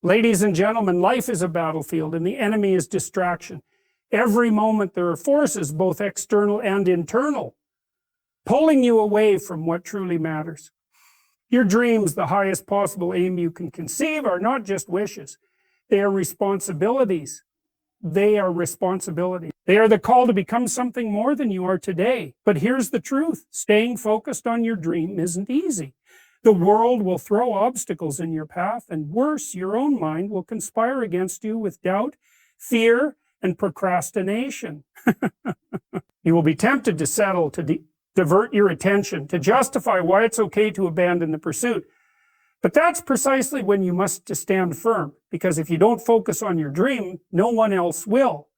Ladies and gentlemen, life is a battlefield and the enemy is distraction. Every moment there are forces, both external and internal, pulling you away from what truly matters. Your dreams, the highest possible aim you can conceive, are not just wishes. They are responsibilities. They are responsibilities. They are the call to become something more than you are today. But here's the truth. Staying focused on your dream isn't easy. The world will throw obstacles in your path, and worse, your own mind will conspire against you with doubt, fear, and procrastination. You will be tempted to settle, to divert your attention, to justify why it's okay to abandon the pursuit. But that's precisely when you must stand firm, because if you don't focus on your dream, no one else will.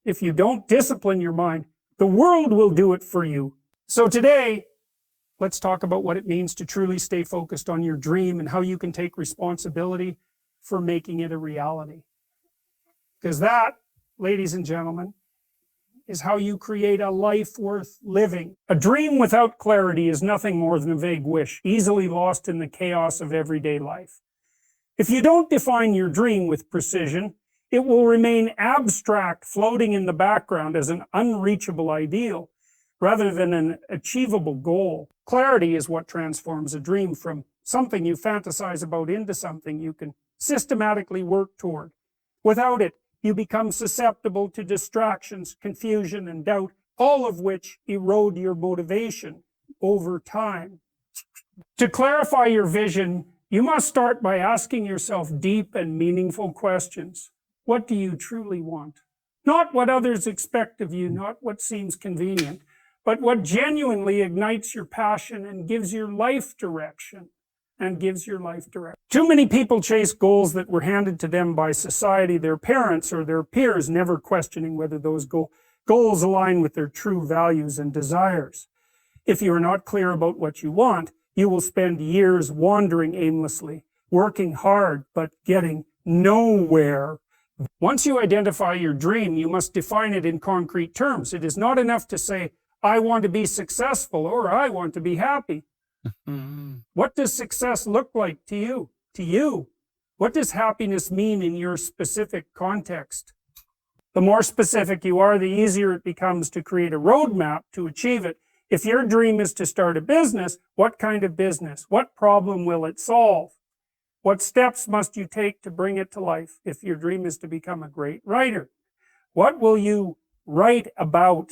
If you don't discipline your mind, the world will do it for you. So today, let's talk about what it means to truly stay focused on your dream and how you can take responsibility for making it a reality. Because that, ladies and gentlemen, is how you create a life worth living. A dream without clarity is nothing more than a vague wish, easily lost in the chaos of everyday life. If you don't define your dream with precision, it will remain abstract, floating in the background as an unreachable ideal, rather than an achievable goal. Clarity is what transforms a dream from something you fantasize about into something you can systematically work toward. Without it, you become susceptible to distractions, confusion, and doubt, all of which erode your motivation over time. To clarify your vision, you must start by asking yourself deep and meaningful questions. What do you truly want? Not what others expect of you, not what seems convenient, but what genuinely ignites your passion and gives your life direction. Too many people chase goals that were handed to them by society, their parents, or their peers, never questioning whether those goals align with their true values and desires. If you are not clear about what you want, you will spend years wandering aimlessly, working hard, but getting nowhere. Once you identify your dream, you must define it in concrete terms. It is not enough to say, I want to be successful, or I want to be happy. What does success look like to you? What does happiness mean in your specific context? The more specific you are, the easier it becomes to create a roadmap to achieve it. If your dream is to start a business, what kind of business? What problem will it solve? What steps must you take to bring it to life? If your dream is to become a great writer, what will you write about?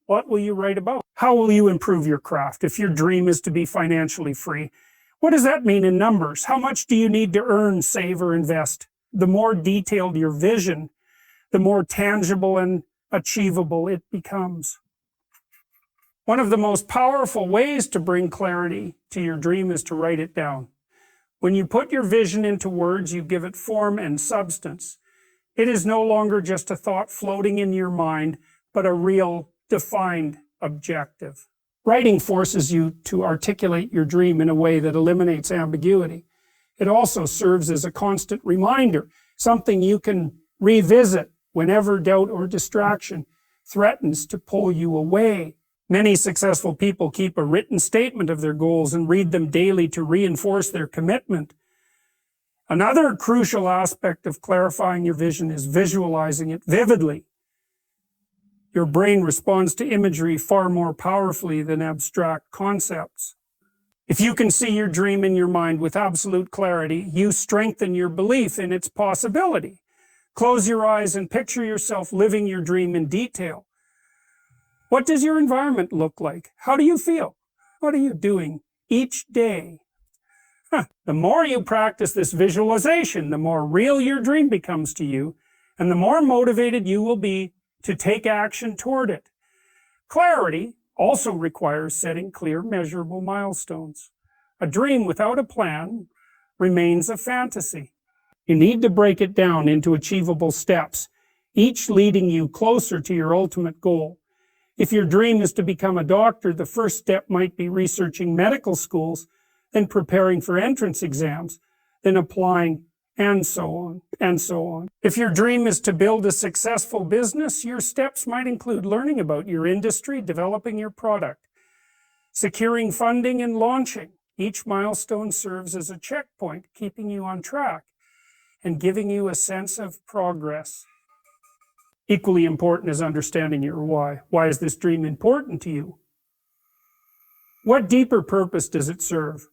What will you write about? How will you improve your craft? If your dream is to be financially free, what does that mean in numbers? How much do you need to earn, save, or invest? The more detailed your vision, the more tangible and achievable it becomes. One of the most powerful ways to bring clarity to your dream is to write it down. When you put your vision into words, you give it form and substance. It is no longer just a thought floating in your mind, but a real defined objective. Writing forces you to articulate your dream in a way that eliminates ambiguity. It also serves as a constant reminder, something you can revisit whenever doubt or distraction threatens to pull you away. Many successful people keep a written statement of their goals and read them daily to reinforce their commitment. Another crucial aspect of clarifying your vision is visualizing it vividly. Your brain responds to imagery far more powerfully than abstract concepts. If you can see your dream in your mind with absolute clarity, you strengthen your belief in its possibility. Close your eyes and picture yourself living your dream in detail. What does your environment look like? How do you feel? What are you doing each day? The more you practice this visualization, the more real your dream becomes to you, and the more motivated you will be to take action toward it. Clarity also requires setting clear, measurable milestones. A dream without a plan remains a fantasy. You need to break it down into achievable steps, each leading you closer to your ultimate goal. If your dream is to become a doctor, the first step might be researching medical schools, then preparing for entrance exams, then applying, and so on, and so on. If your dream is to build a successful business, your steps might include learning about your industry, developing your product, securing funding, and launching. Each milestone serves as a checkpoint, keeping you on track. and giving you a sense of progress. Equally important is understanding your why. Why is this dream important to you? What deeper purpose does it serve?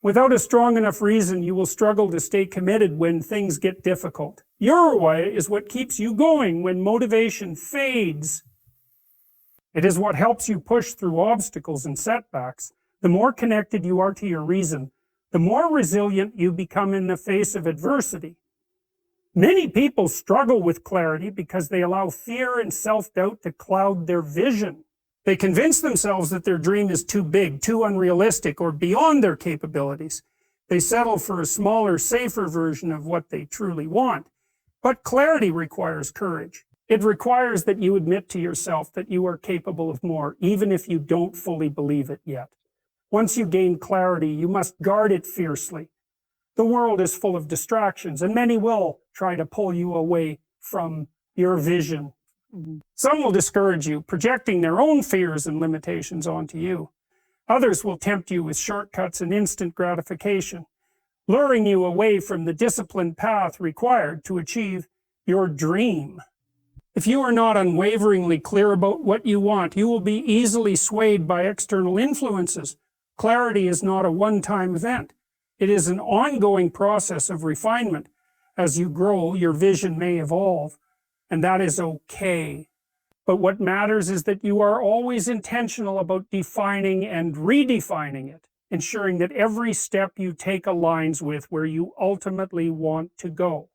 Without a strong enough reason, you will struggle to stay committed when things get difficult. Your why is what keeps you going when motivation fades. It is what helps you push through obstacles and setbacks. The more connected you are to your reason, the more resilient you become in the face of adversity. Many people struggle with clarity because they allow fear and self-doubt to cloud their vision. They convince themselves that their dream is too big, too unrealistic, or beyond their capabilities. They settle for a smaller, safer version of what they truly want. But clarity requires courage. It requires that you admit to yourself that you are capable of more, even if you don't fully believe it yet. Once you gain clarity, you must guard it fiercely. The world is full of distractions, and many will try to pull you away from your vision. Some will discourage you, projecting their own fears and limitations onto you. Others will tempt you with shortcuts and instant gratification, luring you away from the disciplined path required to achieve your dream. If you are not unwaveringly clear about what you want, you will be easily swayed by external influences. Clarity is not a one-time event. It is an ongoing process of refinement. As you grow, your vision may evolve, and that is okay. But what matters is that you are always intentional about defining and redefining it, ensuring that every step you take aligns with where you ultimately want to go.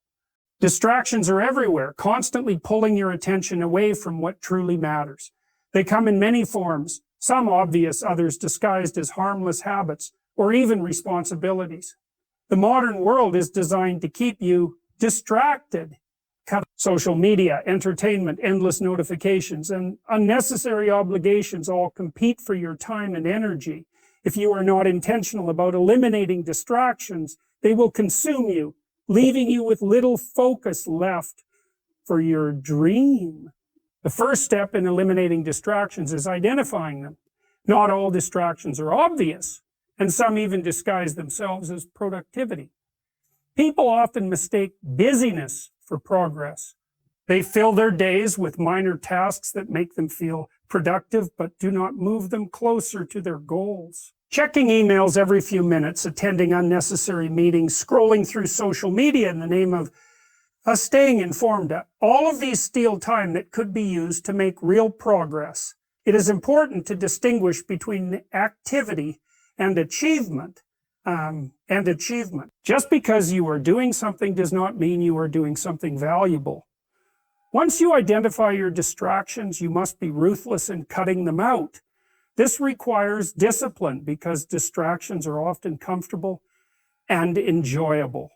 Distractions are everywhere, constantly pulling your attention away from what truly matters. They come in many forms, some obvious, others disguised as harmless habits or even responsibilities. The modern world is designed to keep you distracted. Social media, entertainment, endless notifications, and unnecessary obligations all compete for your time and energy. If you are not intentional about eliminating distractions, they will consume you, leaving you with little focus left for your dream. The first step in eliminating distractions is identifying them. Not all distractions are obvious, and some even disguise themselves as productivity. People often mistake busyness for progress. They fill their days with minor tasks that make them feel productive but do not move them closer to their goals. Checking emails every few minutes, attending unnecessary meetings, scrolling through social media in the name of staying informed. All of these steal time that could be used to make real progress. It is important to distinguish between activity and achievement. Just because you are doing something does not mean you are doing something valuable. Once you identify your distractions, you must be ruthless in cutting them out. This requires discipline because distractions are often comfortable and enjoyable.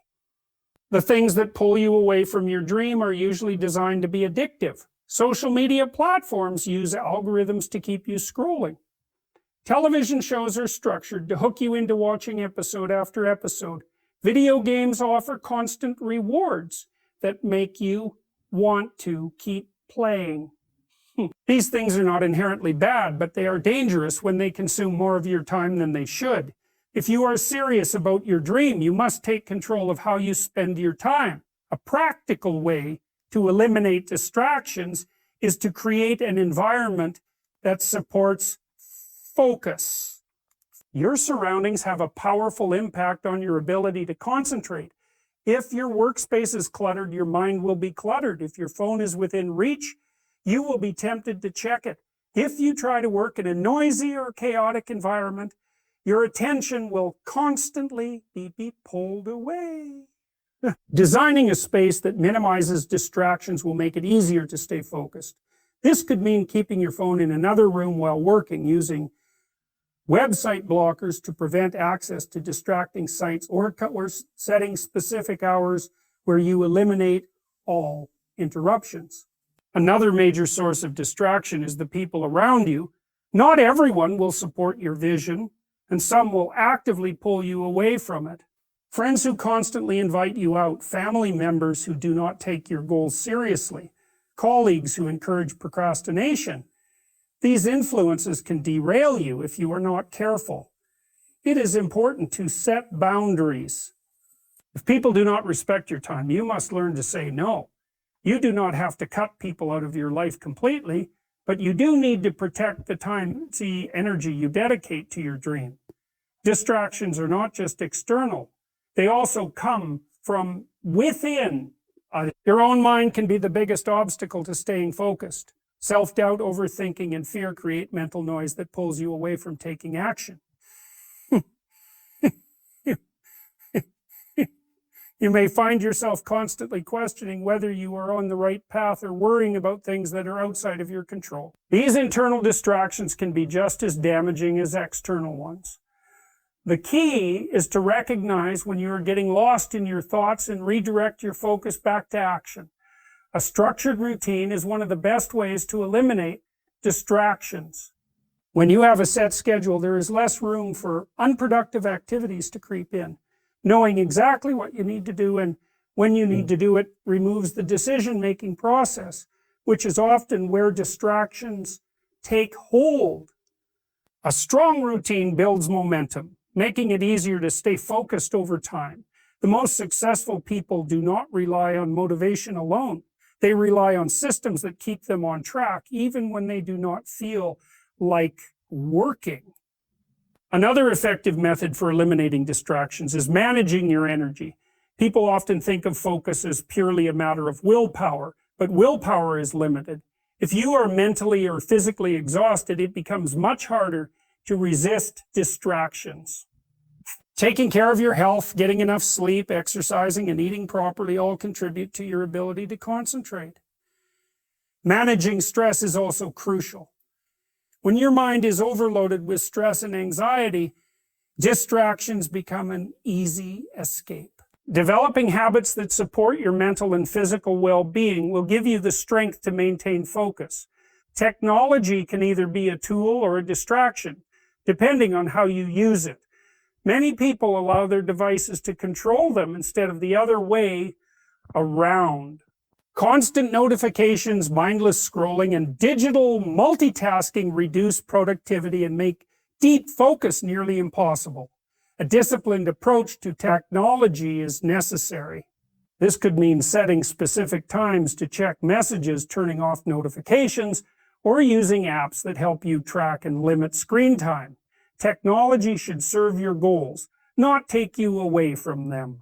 The things that pull you away from your dream are usually designed to be addictive. Social media platforms use algorithms to keep you scrolling. Television shows are structured to hook you into watching episode after episode. Video games offer constant rewards that make you want to keep playing. These things are not inherently bad, but they are dangerous when they consume more of your time than they should. If you are serious about your dream, you must take control of how you spend your time. A practical way to eliminate distractions is to create an environment that supports focus. Your surroundings have a powerful impact on your ability to concentrate. If your workspace is cluttered, your mind will be cluttered. If your phone is within reach, you will be tempted to check it. If you try to work in a noisy or chaotic environment, your attention will constantly be pulled away. Designing a space that minimizes distractions will make it easier to stay focused. This could mean keeping your phone in another room while working, using website blockers to prevent access to distracting sites, or setting specific hours where you eliminate all interruptions. Another major source of distraction is the people around you. Not everyone will support your vision, and some will actively pull you away from it. Friends who constantly invite you out, family members who do not take your goals seriously, colleagues who encourage procrastination. These influences can derail you if you are not careful. It is important to set boundaries. If people do not respect your time, you must learn to say no. You do not have to cut people out of your life completely, but you do need to protect the time, the energy you dedicate to your dream. Distractions are not just external. They also come from within. Your own mind can be the biggest obstacle to staying focused. Self-doubt, overthinking, and fear create mental noise that pulls you away from taking action. You may find yourself constantly questioning whether you are on the right path or worrying about things that are outside of your control. These internal distractions can be just as damaging as external ones. The key is to recognize when you are getting lost in your thoughts and redirect your focus back to action. A structured routine is one of the best ways to eliminate distractions. When you have a set schedule, there is less room for unproductive activities to creep in. Knowing exactly what you need to do and when you need to do it removes the decision-making process, which is often where distractions take hold. A strong routine builds momentum, making it easier to stay focused over time. The most successful people do not rely on motivation alone. They rely on systems that keep them on track, even when they do not feel like working. Another effective method for eliminating distractions is managing your energy. People often think of focus as purely a matter of willpower, but willpower is limited. If you are mentally or physically exhausted, it becomes much harder to resist distractions. Taking care of your health, getting enough sleep, exercising, and eating properly all contribute to your ability to concentrate. Managing stress is also crucial. When your mind is overloaded with stress and anxiety, distractions become an easy escape. Developing habits that support your mental and physical well-being will give you the strength to maintain focus. Technology can either be a tool or a distraction, depending on how you use it. Many people allow their devices to control them instead of the other way around. Constant notifications, mindless scrolling, and digital multitasking reduce productivity and make deep focus nearly impossible. A disciplined approach to technology is necessary. This could mean setting specific times to check messages, turning off notifications, or using apps that help you track and limit screen time. Technology should serve your goals, not take you away from them.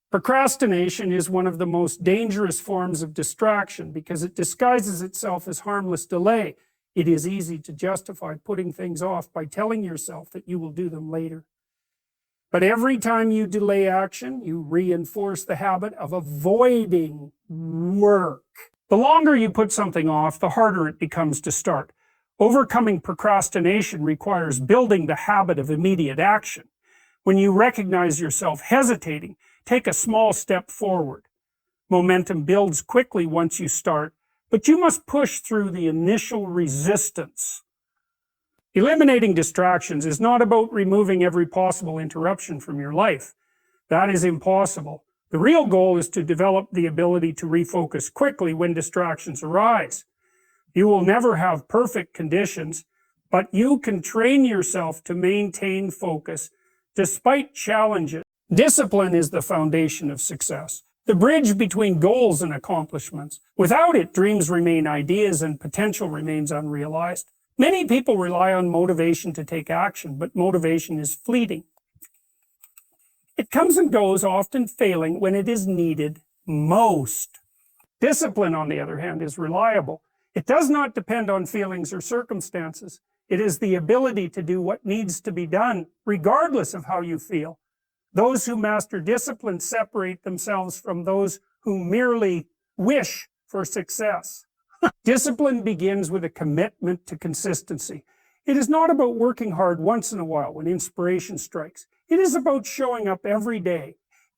Procrastination is one of the most dangerous forms of distraction because it disguises itself as harmless delay. It is easy to justify putting things off by telling yourself that you will do them later. But every time you delay action, you reinforce the habit of avoiding work. The longer you put something off, the harder it becomes to start. Overcoming procrastination requires building the habit of immediate action. When you recognize yourself hesitating, take a small step forward. Momentum builds quickly once you start, but you must push through the initial resistance. Eliminating distractions is not about removing every possible interruption from your life. That is impossible. The real goal is to develop the ability to refocus quickly when distractions arise. You will never have perfect conditions, but you can train yourself to maintain focus despite challenges. Discipline is the foundation of success, the bridge between goals and accomplishments. Without it, dreams remain ideas and potential remains unrealized. Many people rely on motivation to take action, but motivation is fleeting. It comes and goes, often failing when it is needed most. Discipline, on the other hand, is reliable. It does not depend on feelings or circumstances. It is the ability to do what needs to be done, regardless of how you feel. Those who master discipline separate themselves from those who merely wish for success. Discipline begins with a commitment to consistency. It is not about working hard once in a while when inspiration strikes. It is about showing up every day,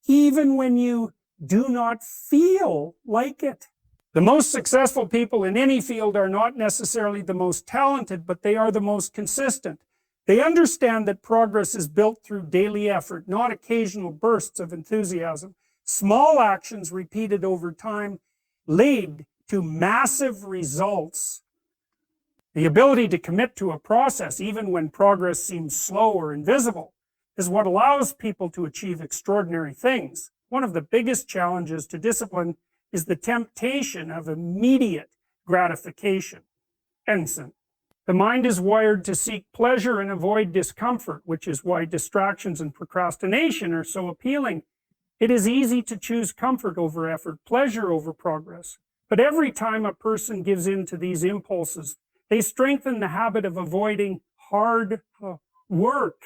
even when you do not feel like it. The most successful people in any field are not necessarily the most talented, but they are the most consistent. They understand that progress is built through daily effort, not occasional bursts of enthusiasm. Small actions repeated over time lead to massive results. The ability to commit to a process, even when progress seems slow or invisible, is what allows people to achieve extraordinary things. One of the biggest challenges to discipline is the temptation of immediate gratification. Ensign. The mind is wired to seek pleasure and avoid discomfort, which is why distractions and procrastination are so appealing. It is easy to choose comfort over effort, pleasure over progress. But every time a person gives in to these impulses, they strengthen the habit of avoiding hard work.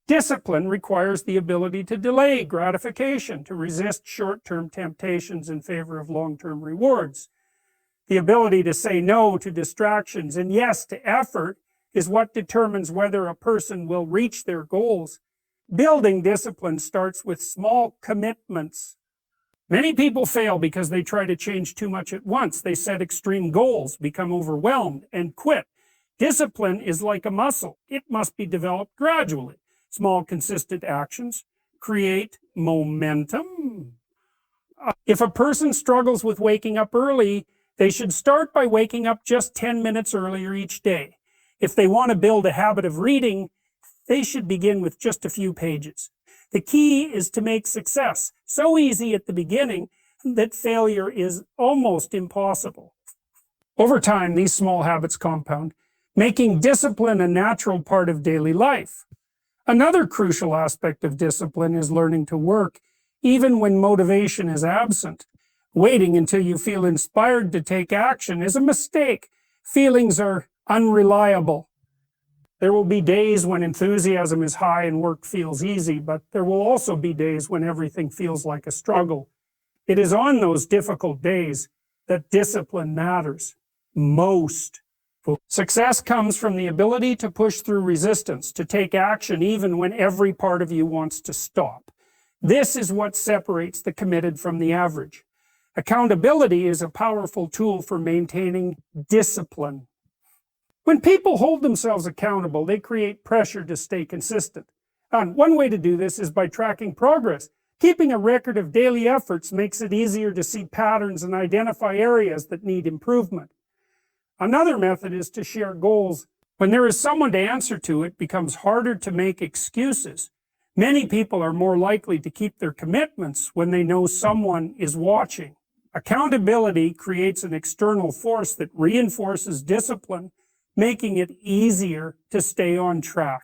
Discipline requires the ability to delay gratification, to resist short-term temptations in favor of long-term rewards. The ability to say no to distractions and yes to effort is what determines whether a person will reach their goals. Building discipline starts with small commitments. Many people fail because they try to change too much at once. They set extreme goals, become overwhelmed, and quit. Discipline is like a muscle. It must be developed gradually. Small, consistent actions create momentum. If a person struggles with waking up early, they should start by waking up just 10 minutes earlier each day. If they want to build a habit of reading, they should begin with just a few pages. The key is to make success so easy at the beginning that failure is almost impossible. Over time, these small habits compound, making discipline a natural part of daily life. Another crucial aspect of discipline is learning to work, even when motivation is absent. Waiting until you feel inspired to take action is a mistake. Feelings are unreliable. There will be days when enthusiasm is high and work feels easy, but there will also be days when everything feels like a struggle. It is on those difficult days that discipline matters most. Success comes from the ability to push through resistance, to take action even when every part of you wants to stop. This is what separates the committed from the average. Accountability is a powerful tool for maintaining discipline. When people hold themselves accountable, they create pressure to stay consistent. And one way to do this is by tracking progress. Keeping a record of daily efforts makes it easier to see patterns and identify areas that need improvement. Another method is to share goals. When there is someone to answer to, it becomes harder to make excuses. Many people are more likely to keep their commitments when they know someone is watching. Accountability creates an external force that reinforces discipline, making it easier to stay on track.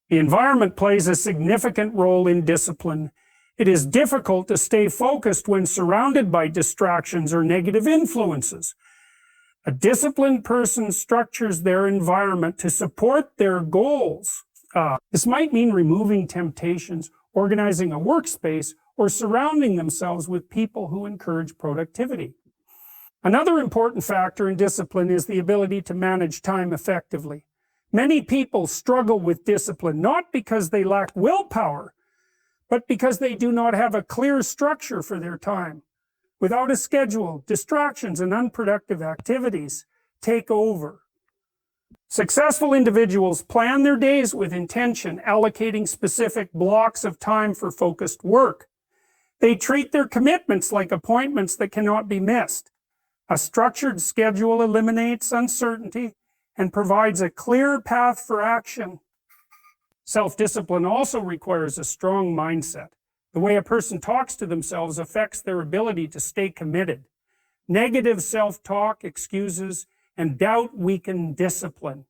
The environment plays a significant role in discipline. It is difficult to stay focused when surrounded by distractions or negative influences. A disciplined person structures their environment to support their goals. This might mean removing temptations, organizing a workspace, or surrounding themselves with people who encourage productivity. Another important factor in discipline is the ability to manage time effectively. Many people struggle with discipline not because they lack willpower, but because they do not have a clear structure for their time. Without a schedule, distractions and unproductive activities take over. Successful individuals plan their days with intention, allocating specific blocks of time for focused work. They treat their commitments like appointments that cannot be missed. A structured schedule eliminates uncertainty and provides a clear path for action. Self-discipline also requires a strong mindset. The way a person talks to themselves affects their ability to stay committed. Negative self-talk, excuses, and doubt weaken discipline.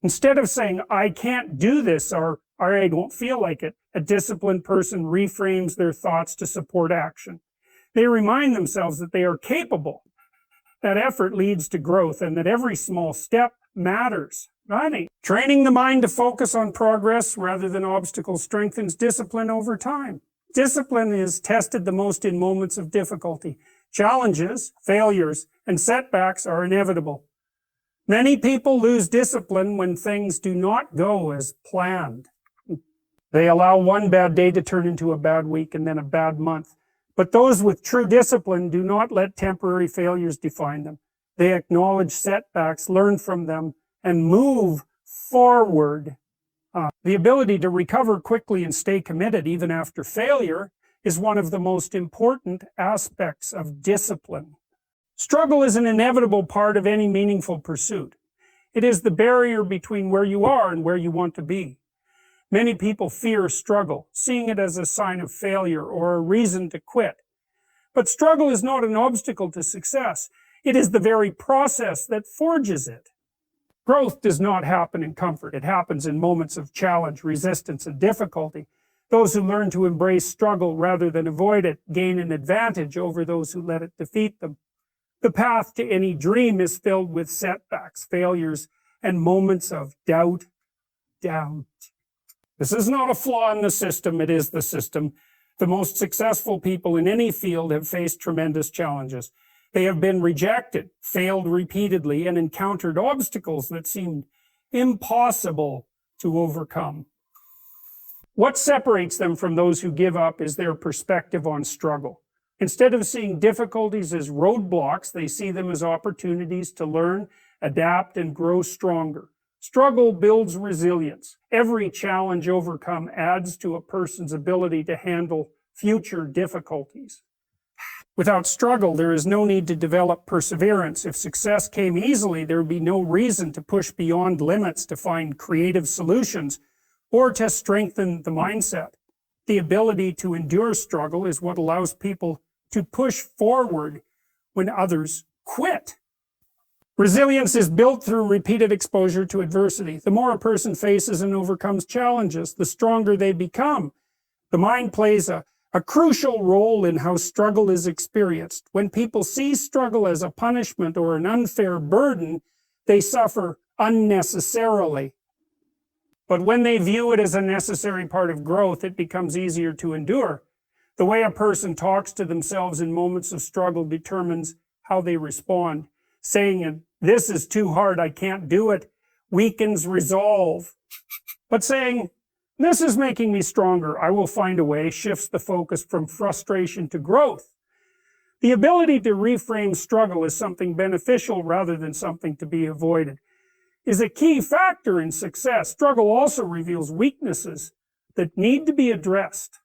Instead of saying, I can't do this, or I don't feel like it, a disciplined person reframes their thoughts to support action. They remind themselves that they are capable, that effort leads to growth, and that every small step matters. Training the mind to focus on progress rather than obstacles strengthens discipline over time. Discipline is tested the most in moments of difficulty. Challenges, failures, and setbacks are inevitable. Many people lose discipline when things do not go as planned. They allow one bad day to turn into a bad week and then a bad month. But those with true discipline do not let temporary failures define them. They acknowledge setbacks, learn from them, and move forward. The ability to recover quickly and stay committed even after failure is one of the most important aspects of discipline. Struggle is an inevitable part of any meaningful pursuit. It is the barrier between where you are and where you want to be. Many people fear struggle, seeing it as a sign of failure or a reason to quit. But struggle is not an obstacle to success. It is the very process that forges it. Growth does not happen in comfort. It happens in moments of challenge, resistance, and difficulty. Those who learn to embrace struggle rather than avoid it gain an advantage over those who let it defeat them. The path to any dream is filled with setbacks, failures, and moments of doubt. This is not a flaw in the system, it is the system. The most successful people in any field have faced tremendous challenges. They have been rejected, failed repeatedly, and encountered obstacles that seemed impossible to overcome. What separates them from those who give up is their perspective on struggle. Instead of seeing difficulties as roadblocks, they see them as opportunities to learn, adapt, and grow stronger. Struggle builds resilience. Every challenge overcome adds to a person's ability to handle future difficulties. Without struggle, there is no need to develop perseverance. If success came easily, there would be no reason to push beyond limits to find creative solutions or to strengthen the mindset. The ability to endure struggle is what allows people to push forward when others quit. Resilience is built through repeated exposure to adversity. The more a person faces and overcomes challenges, the stronger they become. The mind plays a crucial role in how struggle is experienced. When people see struggle as a punishment or an unfair burden, they suffer unnecessarily. But when they view it as a necessary part of growth, it becomes easier to endure. The way a person talks to themselves in moments of struggle determines how they respond. Saying, "This is too hard, I can't do it," weakens resolve. But saying, "This is making me stronger, I will find a way," shifts the focus from frustration to growth. The ability to reframe struggle as something beneficial rather than something to be avoided is a key factor in success. Struggle also reveals weaknesses that need to be addressed.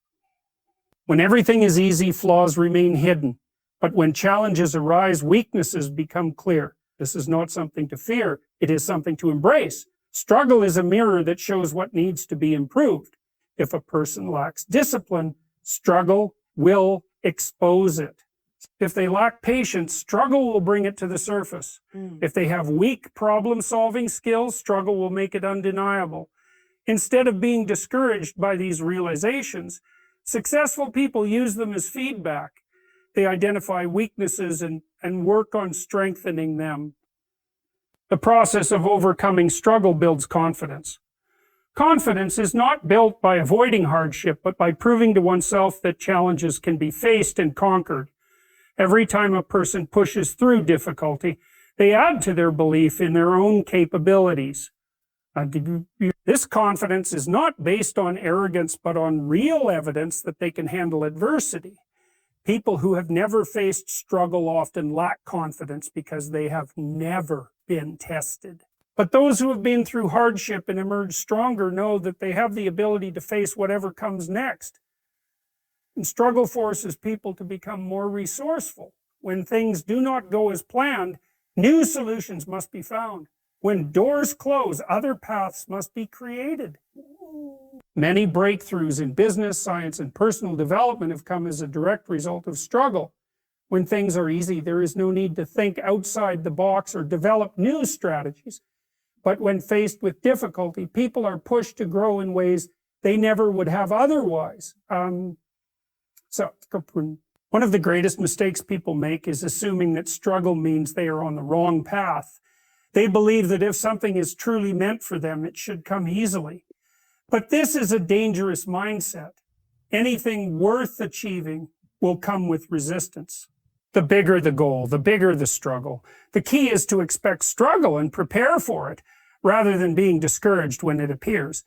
When everything is easy, flaws remain hidden. But when challenges arise, weaknesses become clear. This is not something to fear, it is something to embrace. Struggle is a mirror that shows what needs to be improved. If a person lacks discipline, struggle will expose it. If they lack patience, struggle will bring it to the surface. If they have weak problem-solving skills, struggle will make it undeniable. Instead of being discouraged by these realizations, successful people use them as feedback. They identify weaknesses and work on strengthening them. The process of overcoming struggle builds confidence. Confidence is not built by avoiding hardship, but by proving to oneself that challenges can be faced and conquered. Every time a person pushes through difficulty, they add to their belief in their own capabilities. This confidence is not based on arrogance, but on real evidence that they can handle adversity. People who have never faced struggle often lack confidence because they have never been tested. But those who have been through hardship and emerged stronger know that they have the ability to face whatever comes next. And struggle forces people to become more resourceful. When things do not go as planned, new solutions must be found. When doors close, other paths must be created. Many breakthroughs in business, science, and personal development have come as a direct result of struggle. When things are easy, there is no need to think outside the box or develop new strategies. But when faced with difficulty, people are pushed to grow in ways they never would have otherwise. One of the greatest mistakes people make is assuming that struggle means they are on the wrong path. They believe that if something is truly meant for them, it should come easily. But this is a dangerous mindset. Anything worth achieving will come with resistance. The bigger the goal, the bigger the struggle. The key is to expect struggle and prepare for it, rather than being discouraged when it appears.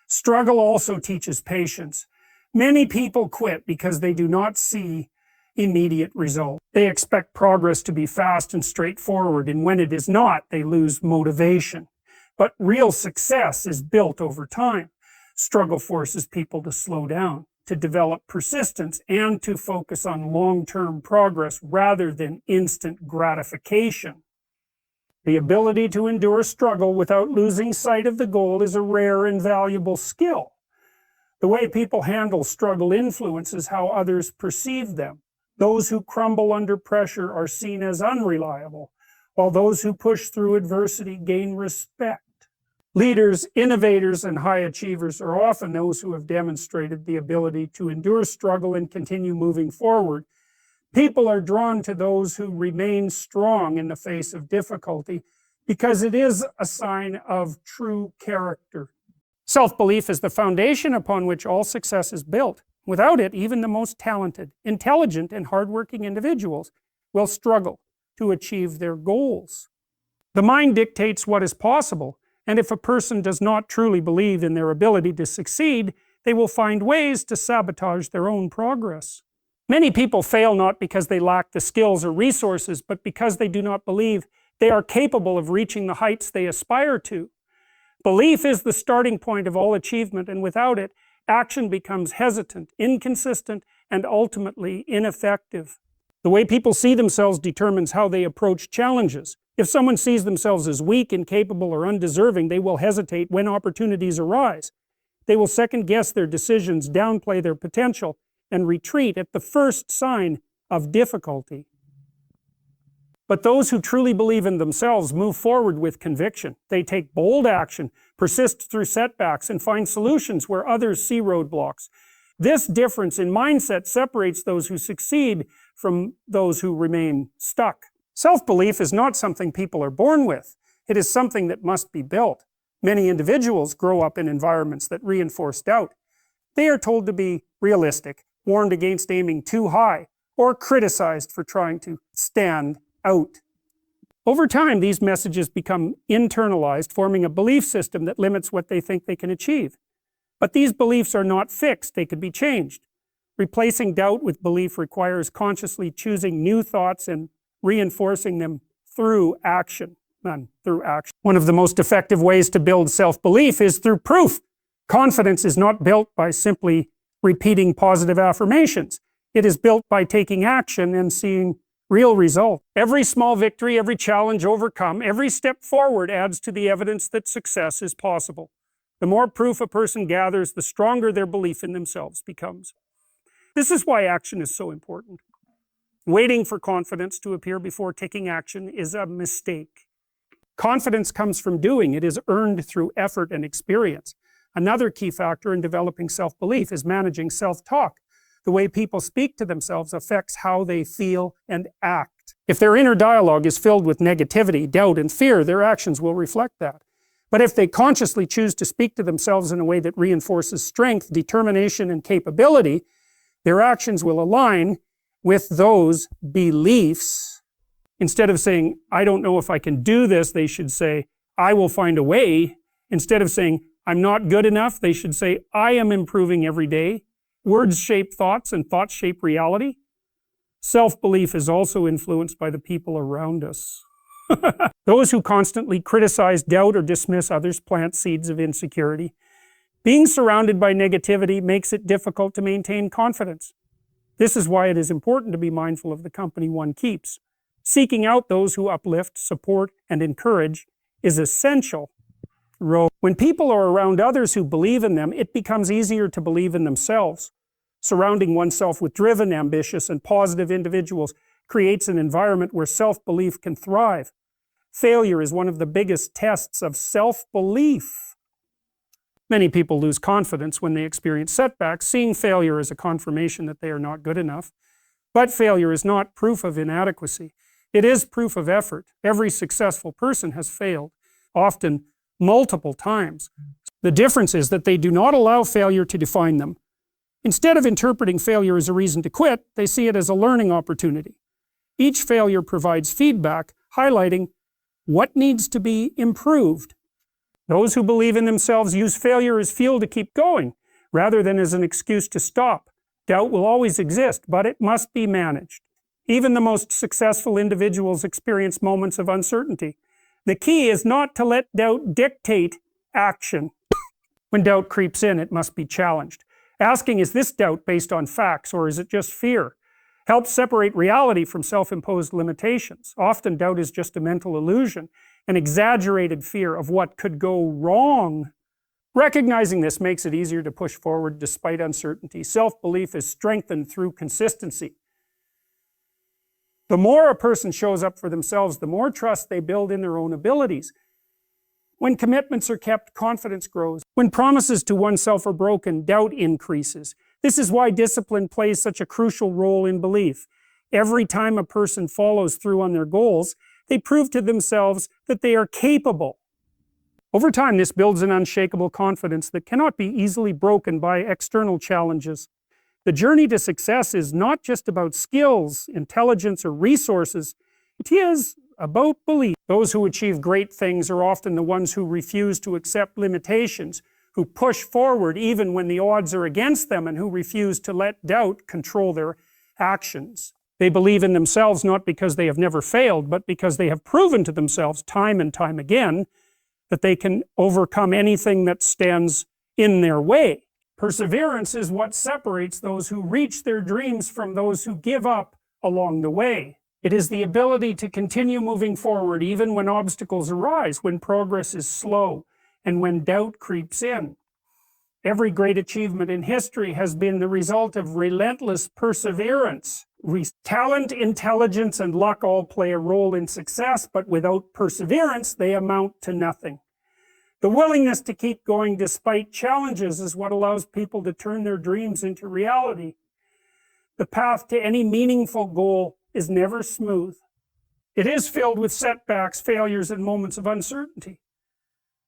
Struggle also teaches patience. Many people quit because they do not see immediate results. They expect progress to be fast and straightforward, and when it is not, they lose motivation. But real success is built over time. Struggle forces people to slow down, to develop persistence, and to focus on long-term progress rather than instant gratification. The ability to endure struggle without losing sight of the goal is a rare and valuable skill. The way people handle struggle influences how others perceive them. Those who crumble under pressure are seen as unreliable, while those who push through adversity gain respect. Leaders, innovators, and high achievers are often those who have demonstrated the ability to endure struggle and continue moving forward. People are drawn to those who remain strong in the face of difficulty because it is a sign of true character. Self-belief is the foundation upon which all success is built. Without it, even the most talented, intelligent, and hardworking individuals will struggle to achieve their goals. The mind dictates what is possible, and if a person does not truly believe in their ability to succeed, they will find ways to sabotage their own progress. Many people fail not because they lack the skills or resources, but because they do not believe they are capable of reaching the heights they aspire to. Belief is the starting point of all achievement, and without it, action becomes hesitant, inconsistent, and ultimately ineffective. The way people see themselves determines how they approach challenges. If someone sees themselves as weak, incapable, or undeserving, they will hesitate when opportunities arise. They will second-guess their decisions, downplay their potential, and retreat at the first sign of difficulty. But those who truly believe in themselves move forward with conviction. They take bold action, persist through setbacks, and find solutions where others see roadblocks. This difference in mindset separates those who succeed from those who remain stuck. Self-belief is not something people are born with. It is something that must be built. Many individuals grow up in environments that reinforce doubt. They are told to be realistic, warned against aiming too high, or criticized for trying to stand out. Over time, these messages become internalized, forming a belief system that limits what they think they can achieve. But these beliefs are not fixed, they could be changed. Replacing doubt with belief requires consciously choosing new thoughts and reinforcing them through action. One of the most effective ways to build self-belief is through proof. Confidence is not built by simply repeating positive affirmations. It is built by taking action and seeing real result. Every small victory, every challenge overcome, every step forward adds to the evidence that success is possible. The more proof a person gathers, the stronger their belief in themselves becomes. This is why action is so important. Waiting for confidence to appear before taking action is a mistake. Confidence comes from doing. It is earned through effort and experience. Another key factor in developing self-belief is managing self-talk. The way people speak to themselves affects how they feel and act. If their inner dialogue is filled with negativity, doubt, and fear, their actions will reflect that. But if they consciously choose to speak to themselves in a way that reinforces strength, determination, and capability, their actions will align with those beliefs. Instead of saying, I don't know if I can do this, they should say, I will find a way. Instead of saying, I'm not good enough, they should say, I am improving every day. Words shape thoughts and thoughts shape reality. Self-belief is also influenced by the people around us. Those who constantly criticize, doubt, or dismiss others plant seeds of insecurity. Being surrounded by negativity makes it difficult to maintain confidence. This is why it is important to be mindful of the company one keeps. Seeking out those who uplift, support, and encourage is essential. When people are around others who believe in them, it becomes easier to believe in themselves. Surrounding oneself with driven, ambitious, and positive individuals creates an environment where self-belief can thrive. Failure is one of the biggest tests of self-belief. Many people lose confidence when they experience setbacks, seeing failure as a confirmation that they are not good enough. But failure is not proof of inadequacy. It is proof of effort. Every successful person has failed, often multiple times. The difference is that they do not allow failure to define them. Instead of interpreting failure as a reason to quit, they see it as a learning opportunity. Each failure provides feedback, highlighting what needs to be improved. Those who believe in themselves use failure as fuel to keep going, rather than as an excuse to stop. Doubt will always exist, but it must be managed. Even the most successful individuals experience moments of uncertainty. The key is not to let doubt dictate action. When doubt creeps in, it must be challenged. Asking, is this doubt based on facts, or is it just fear? Helps separate reality from self-imposed limitations. Often doubt is just a mental illusion, an exaggerated fear of what could go wrong. Recognizing this makes it easier to push forward despite uncertainty. Self-belief is strengthened through consistency. The more a person shows up for themselves, the more trust they build in their own abilities. When commitments are kept, confidence grows. When promises to oneself are broken, doubt increases. This is why discipline plays such a crucial role in belief. Every time a person follows through on their goals, they prove to themselves that they are capable. Over time, this builds an unshakable confidence that cannot be easily broken by external challenges. The journey to success is not just about skills, intelligence, or resources. It is about belief. Those who achieve great things are often the ones who refuse to accept limitations, who push forward even when the odds are against them, and who refuse to let doubt control their actions. They believe in themselves not because they have never failed, but because they have proven to themselves time and time again that they can overcome anything that stands in their way. Perseverance is what separates those who reach their dreams from those who give up along the way. It is the ability to continue moving forward even when obstacles arise, when progress is slow, and when doubt creeps in. Every great achievement in history has been the result of relentless perseverance. Talent, intelligence, and luck all play a role in success, but without perseverance, they amount to nothing. The willingness to keep going despite challenges is what allows people to turn their dreams into reality. The path to any meaningful goal is never smooth. It is filled with setbacks, failures, and moments of uncertainty.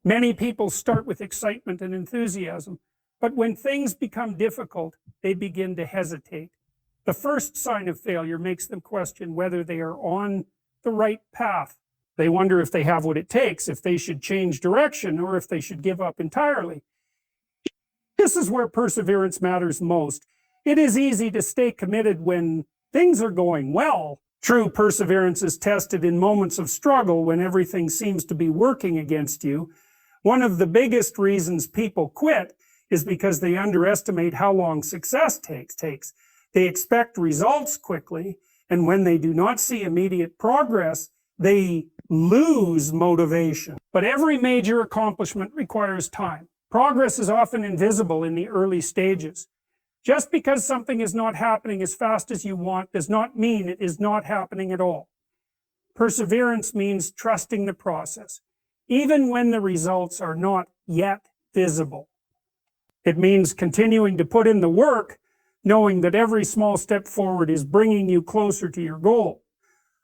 Many people start with excitement and enthusiasm, but when things become difficult, they begin to hesitate. The first sign of failure makes them question whether they are on the right path. They wonder if they have what it takes, if they should change direction, or if they should give up entirely. This is where perseverance matters most. It is easy to stay committed when things are going well. True perseverance is tested in moments of struggle when everything seems to be working against you. One of the biggest reasons people quit is because they underestimate how long success takes. They expect results quickly, and when they do not see immediate progress, they lose motivation. But every major accomplishment requires time. Progress is often invisible in the early stages. Just because something is not happening as fast as you want does not mean it is not happening at all. Perseverance means trusting the process, even when the results are not yet visible. It means continuing to put in the work, knowing that every small step forward is bringing you closer to your goal.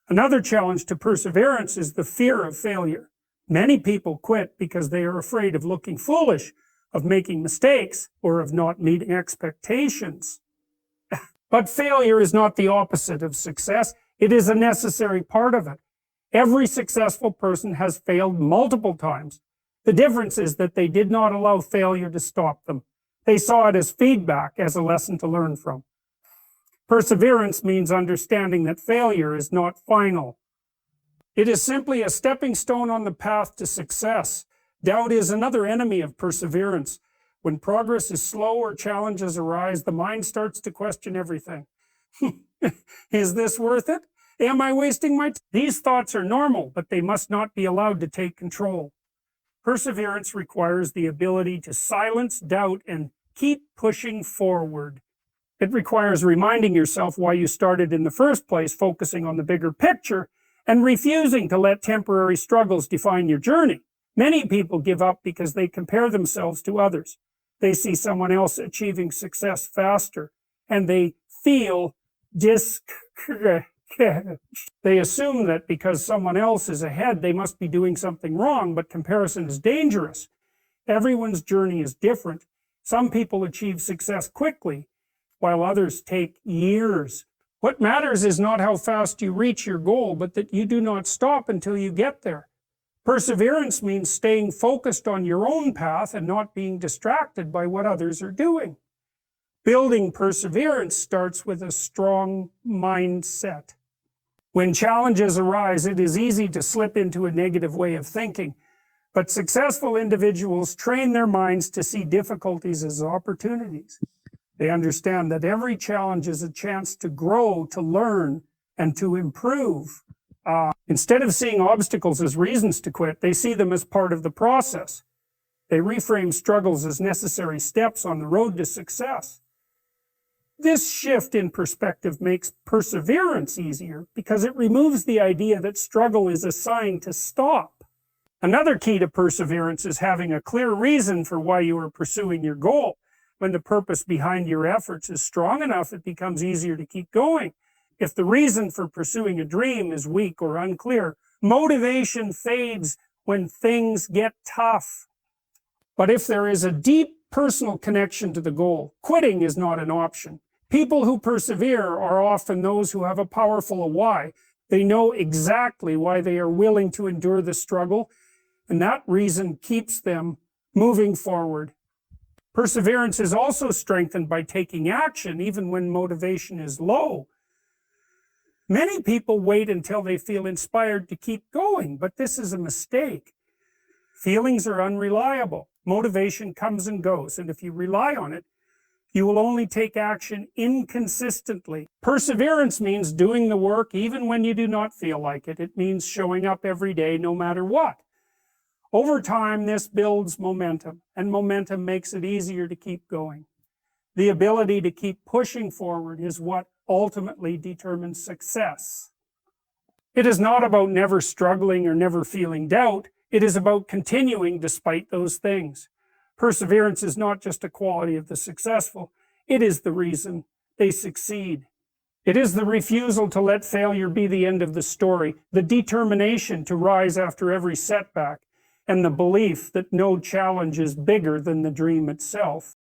Another challenge to perseverance is the fear of failure. Many people quit because they are afraid of looking foolish, of making mistakes, or of not meeting expectations. But failure is not the opposite of success. It is a necessary part of it. Every successful person has failed multiple times. The difference is that they did not allow failure to stop them. They saw it as feedback, as a lesson to learn from. Perseverance means understanding that failure is not final. It is simply a stepping stone on the path to success. Doubt is another enemy of perseverance. When progress is slow or challenges arise, the mind starts to question everything. Is this worth it? Am I wasting my time? These thoughts are normal, but they must not be allowed to take control. Perseverance requires the ability to silence doubt and keep pushing forward. It requires reminding yourself why you started in the first place, focusing on the bigger picture, and refusing to let temporary struggles define your journey. Many people give up because they compare themselves to others. They see someone else achieving success faster, and they feel discouraged. They assume that because someone else is ahead, they must be doing something wrong, but comparison is dangerous. Everyone's journey is different. Some people achieve success quickly, while others take years. What matters is not how fast you reach your goal, but that you do not stop until you get there. Perseverance means staying focused on your own path and not being distracted by what others are doing. Building perseverance starts with a strong mindset. When challenges arise, it is easy to slip into a negative way of thinking, but successful individuals train their minds to see difficulties as opportunities. They understand that every challenge is a chance to grow, to learn, and to improve. Instead of seeing obstacles as reasons to quit, they see them as part of the process. They reframe struggles as necessary steps on the road to success. This shift in perspective makes perseverance easier because it removes the idea that struggle is a sign to stop. Another key to perseverance is having a clear reason for why you are pursuing your goal. When the purpose behind your efforts is strong enough, it becomes easier to keep going. If the reason for pursuing a dream is weak or unclear, motivation fades when things get tough. But if there is a deep personal connection to the goal, quitting is not an option. People who persevere are often those who have a powerful why. They know exactly why they are willing to endure the struggle, and that reason keeps them moving forward. Perseverance is also strengthened by taking action, even when motivation is low. Many people wait until they feel inspired to keep going, but this is a mistake. Feelings are unreliable. Motivation comes and goes, and if you rely on it, you will only take action inconsistently. Perseverance means doing the work even when you do not feel like it. It means showing up every day no matter what. Over time, this builds momentum, and momentum makes it easier to keep going. The ability to keep pushing forward is what ultimately determines success. It is not about never struggling or never feeling doubt. It is about continuing despite those things. Perseverance is not just a quality of the successful. It is the reason they succeed. It is the refusal to let failure be the end of the story, the determination to rise after every setback, and the belief that no challenge is bigger than the dream itself.